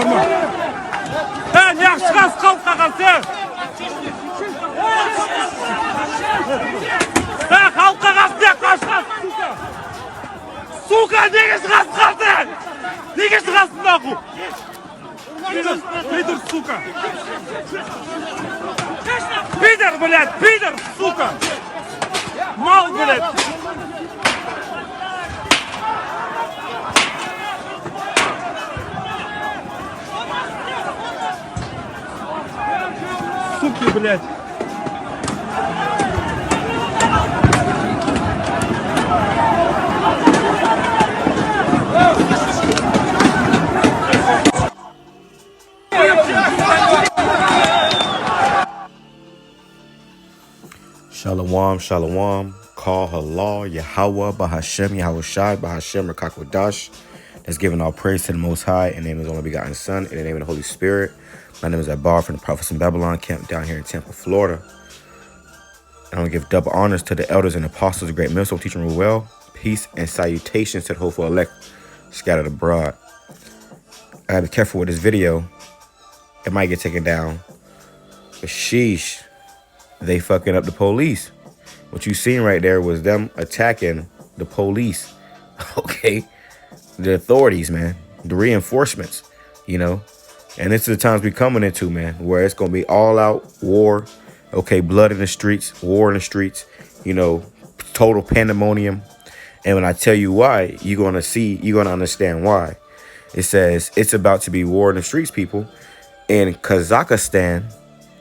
bauırma. Ne yaxşıqas qalqa qalsın. Qalqa qalsın, qaşqas, suka. Suka, nega шығасın qalsın? Nega шығасın naqu? Пидор, сука. Пидор, блядь, пидор, сука. Мал, блядь. Суки, блядь. Shalom, shalom. Call halal, Yahawah, BAHASHAM, YAHAWASHI, BAHASHAM, QADASH. That's giving all praise to the Most High, in the name of His only begotten Son, in the name of the Holy Spirit. My name is Abbar from the Prophets in Babylon camp down here in Tampa, Florida. I want to give double honors to the elders and apostles of Great Millstone, teaching rule well. Peace and salutations to the hopeful elect scattered abroad. I gotta be careful with this video. It might get taken down. But sheesh, they fucking up the police. What you seen right there was them attacking the police. Okay? The authorities, man. The reinforcements, you know? And this is the times we coming into, man, where it's going to be all out war. Okay, blood in the streets, war in the streets, you know, total pandemonium. And when I tell you why, you're going to understand why. It says it's about to be war in the streets, people. In Kazakhstan,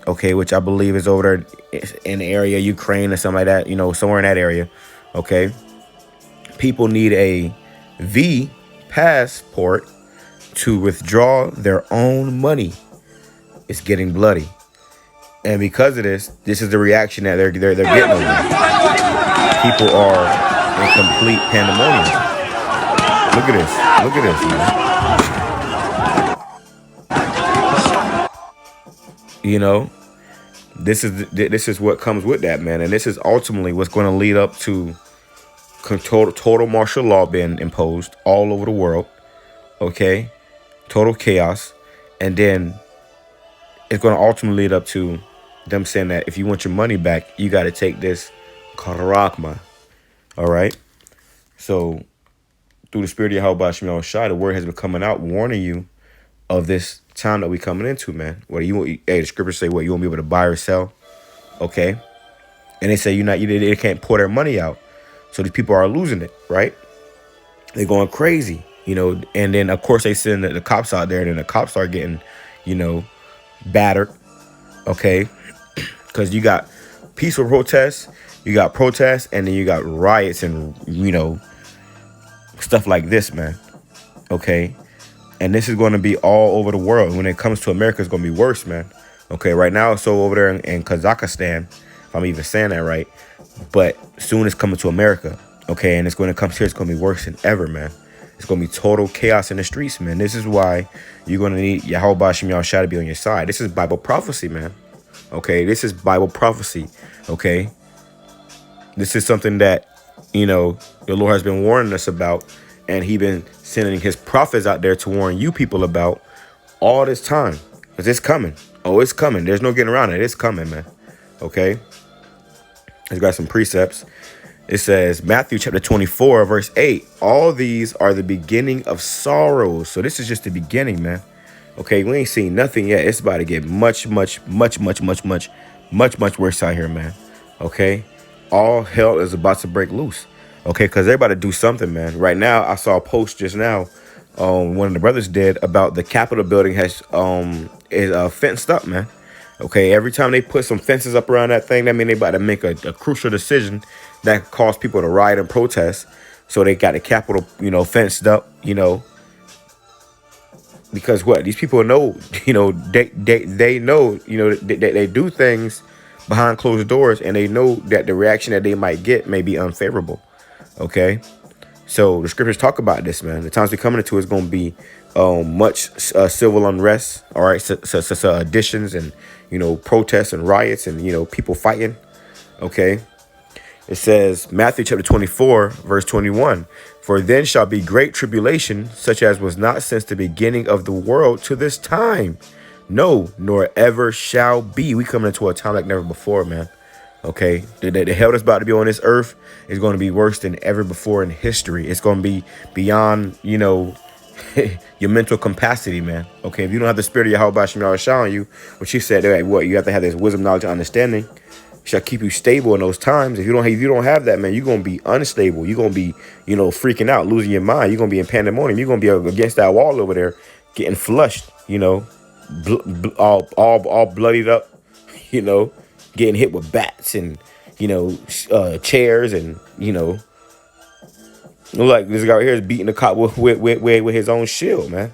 okay, which I believe is over there in the area, Ukraine or something like that, you know, somewhere in that area, okay? People need a V passport to withdraw their own money. It's getting bloody. And because of this is the reaction that they're getting over. People are in complete pandemonium. Look at this. Look at this, man. You know, this is what comes with that, man. And this is ultimately what's going to lead up to total martial law being imposed all over the world. Okay, total chaos. And then it's going to ultimately lead up to them saying that if you want your money back, you got to take this karakma. All right. So through the spirit of YAHAWASHI, the word has been coming out warning you of this time that we coming into, man. What the scriptures say, what, you won't be able to buy or sell. Okay. And they say they can't pour their money out. So these people are losing it, right? They're going crazy, you know. And then of course they send the cops out there, and then the cops are getting, you know, battered. Okay. Because you got peaceful protests, you got protests, and then you got riots and, you know, stuff like this, man. Okay. And this is going to be all over the world. When it comes to America, it's going to be worse, man. Okay, right now, so over there in Kazakhstan, if I'm even saying that right, but soon it's coming to America. Okay, and it's going to come here. It's going to be worse than ever, man. It's going to be total chaos in the streets, man. This is why you're going to need YAHAWASHI to be on your side. This is Bible prophecy, man. Okay, this is Bible prophecy. Okay, this is something that, you know, the Lord has been warning us about. And he been sending his prophets out there to warn you people about all this time. Because it's coming. Oh, it's coming. There's no getting around it. It's coming, man. Okay. It's got some precepts. It says, Matthew chapter 24, verse 8. All these are the beginning of sorrows. So this is just the beginning, man. Okay. We ain't seen nothing yet. It's about to get much worse out here, man. Okay. All hell is about to break loose. Okay, because they're about to do something, man. Right now, I saw a post just now, one of the brothers did, about the Capitol building is fenced up, man. Okay, every time they put some fences up around that thing, that means they about to make a crucial decision that could cause people to riot and protest. So they got the Capitol, you know, fenced up, you know. Because what? These people know, you know, they know, you know, they do things behind closed doors, and they know that the reaction that they might get may be unfavorable. Okay, so the scriptures talk about this, man. The times we're coming into is going to be much civil unrest. All right, so additions and, you know, protests and riots and, you know, people fighting. Okay, It says, Matthew chapter 24, verse 21. For then shall be great tribulation, such as was not since the beginning of the world to this time. No, nor ever shall be. We coming into a time like never before, man. Okay, the hell that's about to be on this earth is going to be worse than ever before in history. It's going to be beyond, you know, your mental capacity, man. Okay, if you don't have the spirit of YAHAWASHI on you, what she said, like, what you have to have this wisdom, knowledge, and understanding shall keep you stable in those times. If you don't have that, man, you're gonna be unstable. You're gonna be, you know, freaking out, losing your mind. You're gonna be in pandemonium. You're gonna be against that wall over there, getting flushed. You know, all bloodied up. You know, getting hit with bats and, you know, chairs and, you know, like this guy right here is beating the cop with his own shield, man.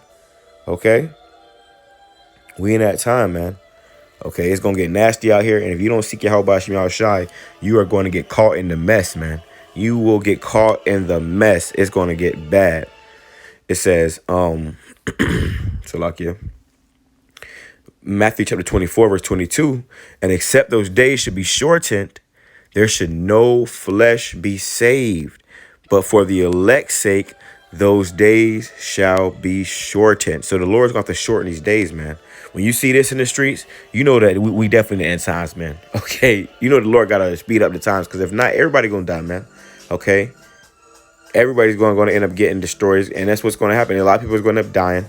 Okay, we in that time, man. Okay, it's gonna get nasty out here, and if you don't seek YAHAWASHI, you are going to get caught in the mess, man. You will get caught in the mess. It's going to get bad. It says, Salakia, Matthew chapter 24, verse 22, and except those days should be shortened, there should no flesh be saved. But for the elect's sake, those days shall be shortened. So the Lord's going to have to shorten these days, man. When you see this in the streets, you know that we definitely in the end times, man. Okay, you know the Lord got to speed up the times, because if not, everybody going to die, man. Okay, everybody's going to end up getting destroyed, and that's what's going to happen. A lot of people are going to end up dying.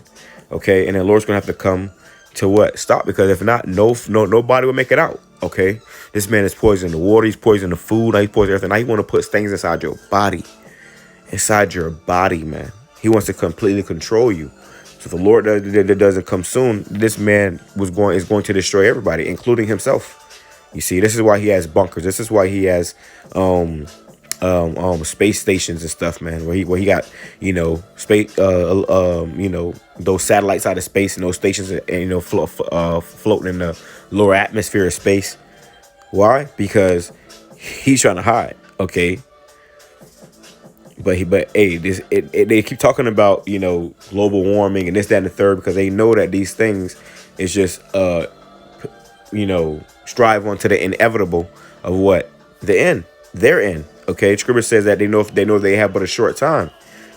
Okay, and the Lord's going to have to come to what? Stop, because if not, nobody will make it out. Okay, this man is poisoning the water, he's poisoning the food, now he's poisoning everything. Now he want to put things inside your body. Inside your body, man. He wants to completely control you. So if the Lord doesn't come soon, this man is going to destroy everybody, including himself. You see, this is why he has bunkers. This is why he has space stations and stuff, man. Where he got, you know, space you know, those satellites out of space and those stations, and, you know, floating in the lower atmosphere of space. Why? Because he's trying to hide. Okay. But hey, they keep talking about, you know, global warming and this, that, and the third, because they know that these things is just you know, strive on to the inevitable of what? The end. Their end. Okay, Scripture says that they know they have but a short time.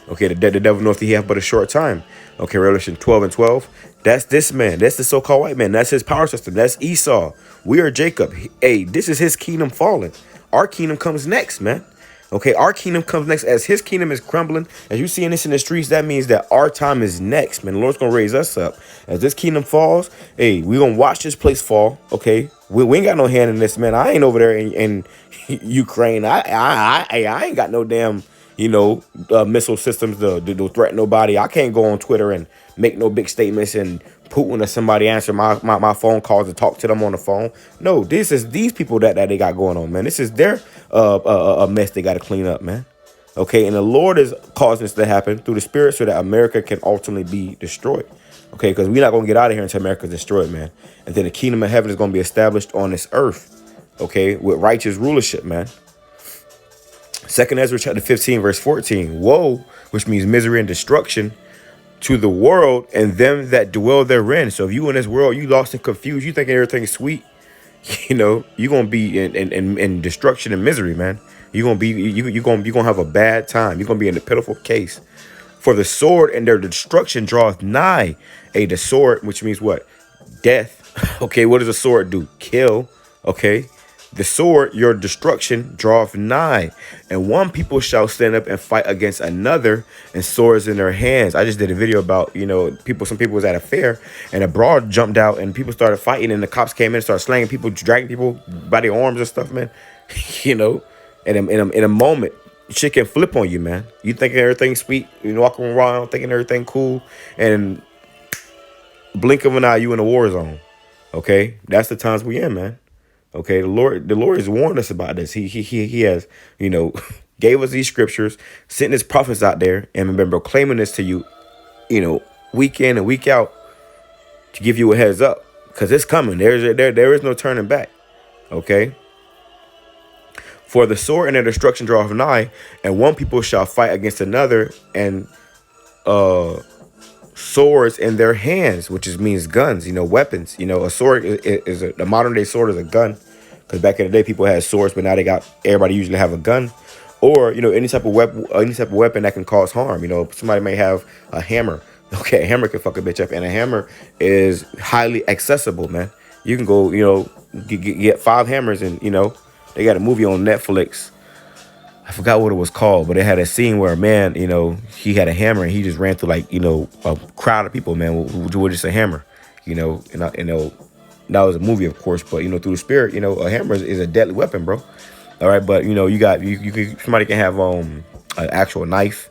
Okay, the devil knows he have but a short time. Okay, Revelation 12:12. That's this man. That's the so-called white man. That's his power system. That's Esau. We are Jacob. Hey, this is his kingdom falling. Our kingdom comes next, man. Okay, our kingdom comes next. As his kingdom is crumbling, as you seeing this in the streets, that means that our time is next, man. The Lord's gonna raise us up. As this kingdom falls, hey, we gonna watch this place fall. Okay, we ain't got no hand in this, man. I ain't over there in Ukraine. I ain't got no damn, you know, missile systems to threaten nobody. I can't go on Twitter and make no big statements and Putin or somebody answer my phone calls and talk to them on the phone. No, this is these people that they got going on, man. This is their a mess they got to clean up, man. Okay, and the Lord is causing this to happen through the Spirit so that America can ultimately be destroyed. Okay, because we're not going to get out of here until America's destroyed, man. And then the kingdom of heaven is going to be established on this earth, okay, with righteous rulership, man. 2 Ezra chapter 15, verse 14. Woe, which means misery and destruction, to the world and them that dwell therein. So if you in this world, you lost and confused, you thinking everything's sweet, you know, you're gonna be in destruction and misery, man. You're gonna have a bad time. You're gonna be in a pitiful case. For the sword and their destruction draweth nigh. The sword, which means what? Death. Okay, what does a sword do? Kill. Okay. The sword, your destruction, draweth nigh, and one people shall stand up and fight against another, and swords in their hands. I just did a video about, you know, some people was at a fair, and a broad jumped out, and people started fighting, and the cops came in and started slanging people, dragging people by their arms and stuff, man. You know, and in a moment, shit can flip on you, man. You thinking everything's sweet, you walking around thinking everything cool, and blink of an eye, you in a war zone. Okay, that's the times we in, man. Okay, the Lord has warned us about this. He has, you know, gave us these scriptures, sent his prophets out there, and been proclaiming this to you, you know, week in and week out, to give you a heads up, because it's coming. There is no turning back. Okay. For the sword and their destruction draweth nigh, and one people shall fight against another, and swords in their hands, which means guns, you know, weapons. You know, a sword is a modern day sword is a gun, Because back in the day, people had swords, but now everybody usually have a gun, or any type of weapon that can cause harm. Somebody may have a hammer. Okay, a hammer can fuck a bitch up, and a hammer is highly accessible, man. You can go, get 5 hammers, and they got a movie on Netflix. I forgot what it was called, but it had a scene where a man, he had a hammer and he just ran through a crowd of people, man, with just a hammer, and that was a movie, of course, but through the spirit, a hammer is a deadly weapon, bro. All right, but somebody can have an actual knife,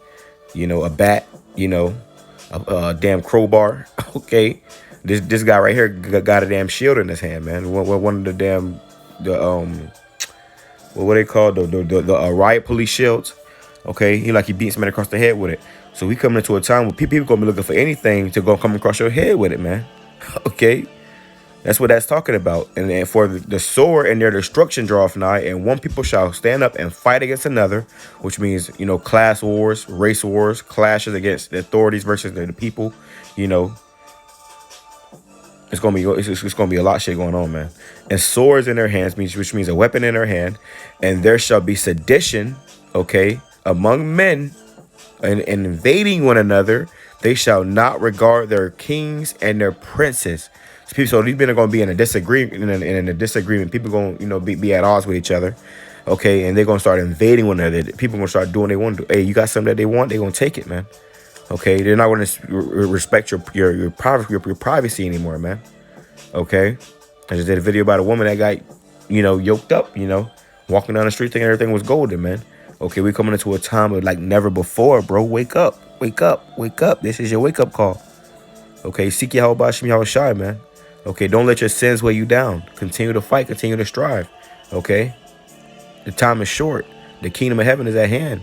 a bat, a damn crowbar. Okay, this guy right here got a damn shield in his hand, man. One of the damn what they call the riot police shields. Okay, he beat somebody across the head with it. So we coming into a time where people gonna be looking for anything to go come across your head with it, man. Okay, that's what that's talking about. And for the sword and their destruction draweth nigh, and one people shall stand up and fight against another, which means class wars, race wars, clashes against the authorities versus the people. It's gonna be a lot of shit going on, man. And swords in their hands which means a weapon in their hand, and there shall be sedition, okay, among men, and invading one another. They shall not regard their kings and their princes. So these men are gonna be in a disagreement. People gonna be at odds with each other, okay, and they're gonna start invading one another. People gonna start doing what they want to do. Hey, you got something that they want, they're gonna take it, man. Okay, they're not going to respect your privacy anymore, man. Okay, I just did a video about a woman that got, yoked up, walking down the street thinking everything was golden, man. Okay, we coming into a time of like never before, bro. Wake up, wake up, wake up. This is your wake up call. Okay, seek YAHAWASHI, man. Okay, don't let your sins weigh you down. Continue to fight, continue to strive. Okay, the time is short. The kingdom of heaven is at hand.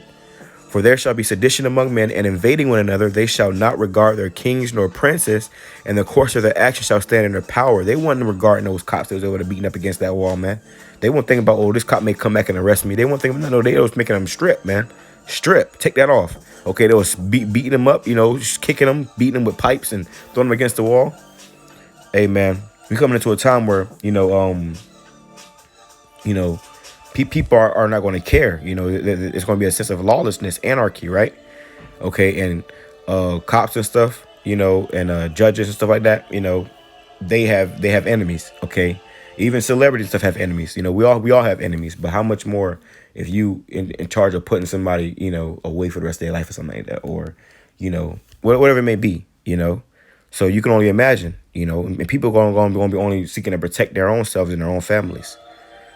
For there shall be sedition among men, and invading one another. They shall not regard their kings nor princes, and the course of their action shall stand in their power. They wasn't regarding those cops that was able to beating up against that wall, man. They won't think about, oh, this cop may come back and arrest me. They won't think, no, they was making them strip, man. Strip. Take that off. Okay, they was beating them up, just kicking them, beating them with pipes and throwing them against the wall. Hey, man, we coming into a time where, people are not going to care. It's going to be a sense of lawlessness, anarchy, right? Okay, and cops and stuff, and judges and stuff like that, they have enemies. Okay, even celebrities stuff have enemies. We all have enemies, but how much more if you in charge of putting somebody away for the rest of their life or something like that, or whatever it may be, So you can only imagine, and people are going to be only seeking to protect their own selves and their own families.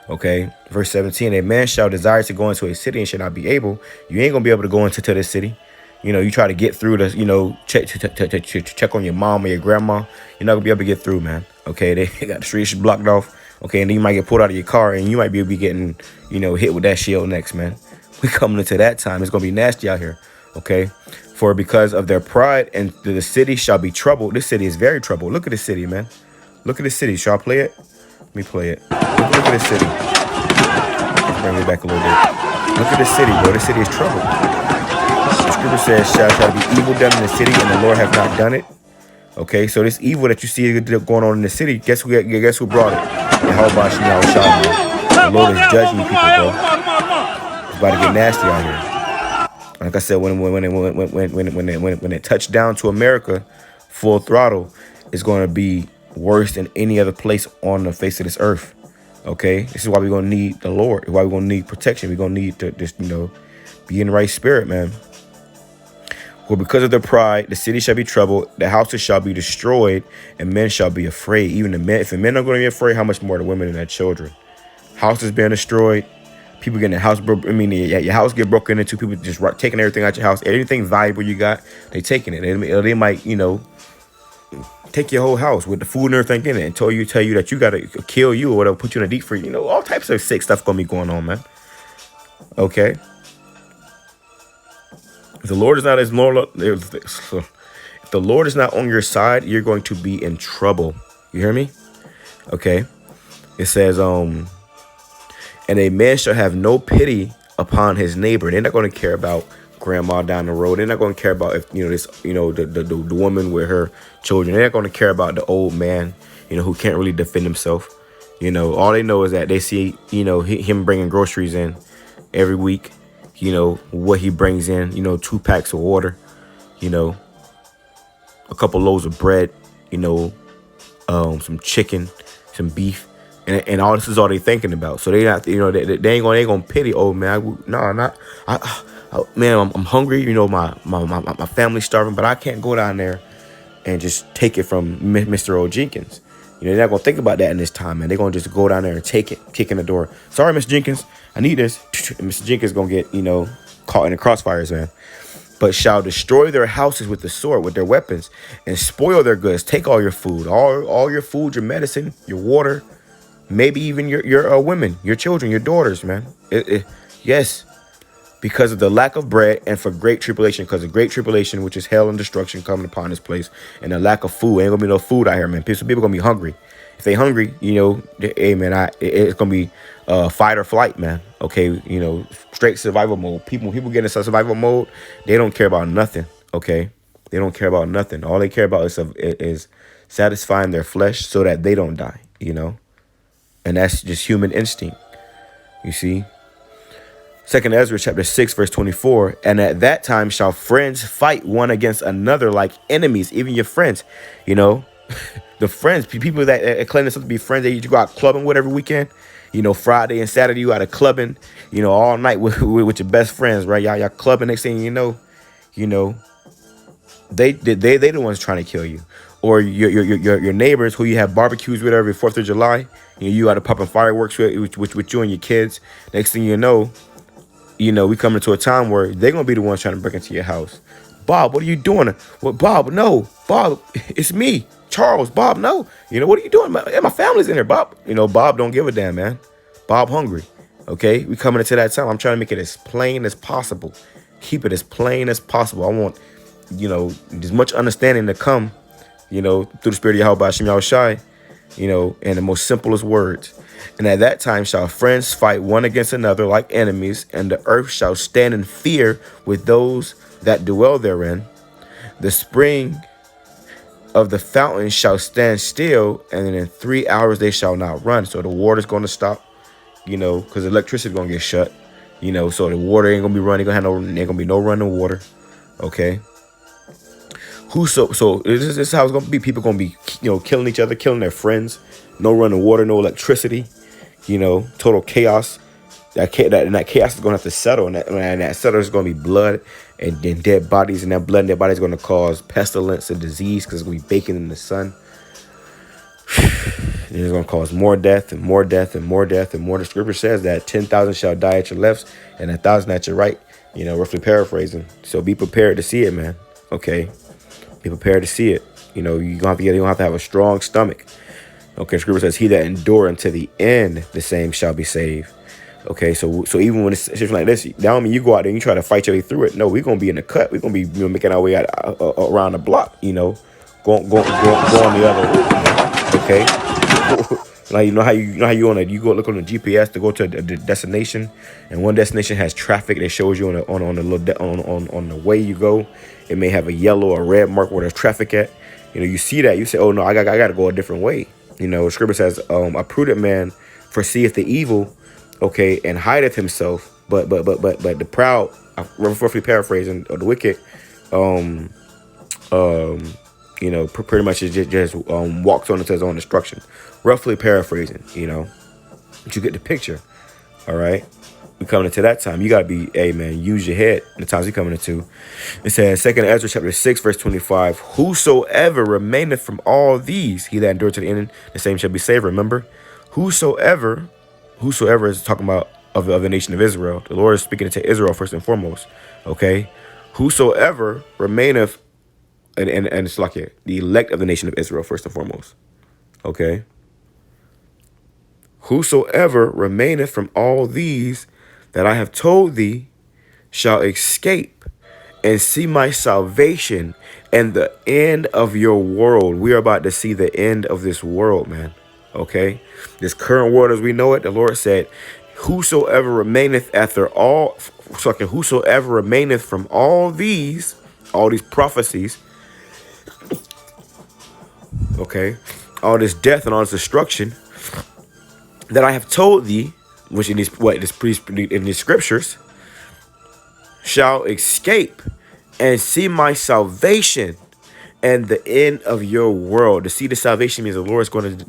Okay, verse 17, a man shall desire to go into a city and shall not be able. You ain't gonna be able to go into this city. You try to get through this, check on your mom or your grandma. You're not gonna be able to get through, man. Okay, they got the streets blocked off. Okay, and then you might get pulled out of your car and you might be getting, hit with that shield next, man. We coming into that time. It's gonna be nasty out here. Okay, for because of their pride and the city shall be troubled. This city is very troubled. Look at this city, man. Look at this city. Shall I play it? Let me play it. Look at this city. Let's bring it back a little bit. Look at this city, bro. This city is troubled. The scripture says, shall be evil done in the city, and the Lord have not done it. Okay, so this evil that you see going on in the city, guess who brought it? YAHAWASHI, the Lord is judging you people, bro. It's about to get nasty out here. Like I said, when it touched down to America, full throttle, it's going to be worse than any other place on the face of this earth. Okay, this is why we're gonna need the Lord. Why we're gonna need protection. We're gonna need to just be in the right spirit, man. For because of their pride, the city shall be troubled, the houses shall be destroyed, and men shall be afraid. Even the men, if the men are going to be afraid, how much more the women and their children? Houses being destroyed, people getting their house broken. I mean, your house get broken into. People just taking everything out your house. Anything valuable you got, they taking it. They might, take your whole house with the food and everything in it and tell you that you gotta kill you or whatever, put you in a deep freeze. All types of sick stuff gonna be going on, man. Okay. If the Lord is not if the Lord is not on your side, you're going to be in trouble. You hear me? Okay. It says, and a man shall have no pity upon his neighbor. They're not going to care about grandma down the road. They're not going to care about if the woman with her children. They're not going to care about the old man who can't really defend himself. You know, all they know is that they see, you know, him bringing groceries in every week. You know, what he brings in, you know, 2 packs of water, you know, a couple loaves of bread, you know, some chicken, some beef. And all this is all they thinking about. So they not, you know, they ain't gonna pity. Oh man, man, I'm hungry. You know, my family's starving, but I can't go down there and just take it from Mr. O. Jenkins. You know, they're not gonna think about that in this time, man. They're gonna just go down there and take it, kick in the door. Sorry, Mr. Jenkins, I need this. And Mr. Jenkins gonna get, you know, caught in the crossfires, man. But shall destroy their houses with the sword, with their weapons, and spoil their goods. Take all your food, all your food, your medicine, your water. Maybe even your women, your children, your daughters, man. Yes, because of the lack of bread and for great tribulation, because of great tribulation, which is hell and destruction coming upon this place, and the lack of food. Ain't gonna be no food out here, man. People gonna be hungry. If they hungry, you know, hey, man, it's gonna be fight or flight, man. Okay, you know, straight survival mode. People get into survival mode, they don't care about nothing. Okay, they don't care about nothing. All they care about is satisfying their flesh so that they don't die. You know. And that's just human instinct, you see. 2nd Ezra chapter 6, verse 24. And at that time shall friends fight one against another like enemies, even your friends. You know, the friends, people that claim themselves to be friends that you go out clubbing with every weekend. You know, Friday and Saturday you out of clubbing, you know, all night with your best friends, right? Y'all clubbing. Next thing you know, they the ones trying to kill you. Or your neighbors who you have barbecues with every 4th of July. You out of popping fireworks with you and your kids. Next thing you know, we coming into a time where they're going to be the ones trying to break into your house. Bob, what are you doing? Well, Bob, no. Bob, it's me. Charles, Bob, no. What are you doing? My family's in here, Bob. Bob don't give a damn, man. Bob hungry. Okay? We coming into that time. I'm trying to make it as plain as possible. Keep it as plain as possible. I want, as much understanding to come, through the spirit of YAHAWASHI, YAHAWASHI, in the most simplest words. And at that time shall friends fight one against another like enemies, and the earth shall stand in fear with those that dwell therein. The spring of the fountain shall stand still, and in 3 hours they shall not run. So the water's going to stop, because electricity is going to get shut, so the water ain't going to be running. Ain't going to be no running water. Okay. So this is how it's going to be. People going to be, killing each other, killing their friends. No running water, no electricity, total chaos. That chaos is going to have to settle. And that settle is going to be blood and then dead bodies. And that blood and dead bodies is going to cause pestilence and disease because it's going to be baking in the sun. And it's going to cause more death and more death and more death and more. The scripture says that 10,000 shall die at your left and 1,000 at your right. Roughly paraphrasing. So be prepared to see it, man. Okay. Be prepared to see it. You're going to have to have a strong stomach. Okay, scripture says, he that endure unto the end, the same shall be saved. Okay, so even when it's situation like this, that don't mean you go out there and you try to fight your way through it. No, we're going to be in the cut. We're going to be making our way out around the block, go on the other way. Okay? Like, how you you go look on the GPS to go to the destination, and one destination has traffic that shows you on the way you go. It may have a yellow or red mark where there's traffic at. You see that, you say, oh no, I got to go a different way. Scripture says, a prudent man foreseeth the evil, okay, and hideth himself, but the proud, roughly paraphrasing, or the wicked, pretty much just walks on into his own destruction. Roughly paraphrasing, but you get the picture. All right, we coming into that time. You gotta be, hey man, use your head in the times we coming into. It says 2nd Ezra chapter 6 verse 25. Whosoever remaineth from all these, he that endured to the end, the same shall be saved. Remember, whosoever is talking about of the nation of Israel. The Lord is speaking to Israel first and foremost. Okay, whosoever remaineth, and it's like the elect of the nation of Israel first and foremost. Okay. Whosoever remaineth from all these that I have told thee shall escape and see my salvation and the end of your world. We are about to see the end of this world, man. Okay? This current world as we know it, the Lord said, whosoever remaineth whosoever remaineth from all these prophecies, okay, all this death and all this destruction, that I have told thee, which in these in these scriptures, shall escape and see my salvation and the end of your world. To see the salvation means the Lord is going to,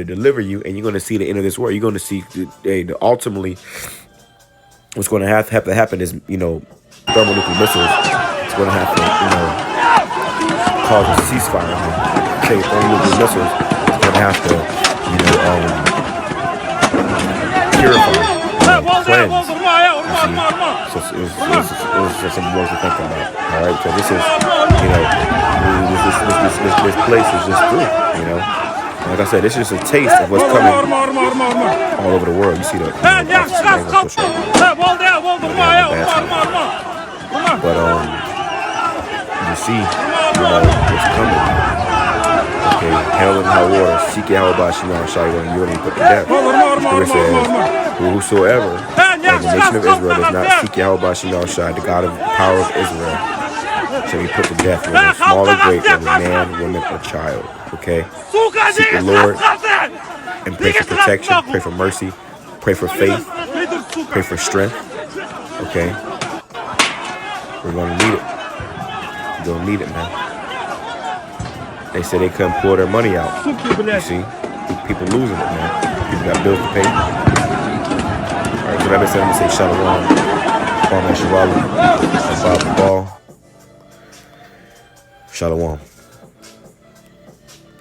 deliver you, and you're going to see the end of this world. You're going to see ultimately what's going to have to happen is, thermonuclear missiles. It's going to have to, cause a ceasefire. Okay, thermonuclear missiles. It's going to have to, purify, cleanse. So it's just some more to think about. All right, so this is, this place is just through. Like I said, this is just a taste of what's coming all over the world. You see the, but you see, what's coming. Okay, hell and high water. Seek YAHAWASHI, and you're going to be put to death. It says, whosoever of the nation of Israel does not seek YAHAWASHI, the God of the power of Israel, shall be put to death, whether small or great, whether man, woman, or child. Okay? Seek the Lord and pray for protection, pray for mercy, pray for faith, pray for strength. Okay? We're going to need it. We're going to need it, man. They said they couldn't pull their money out. You see? People losing it, man. People got bills to pay. Alright, so that being said, I'm going to say Shalom. Kwame Shawala. Bob the Ball. Shalom.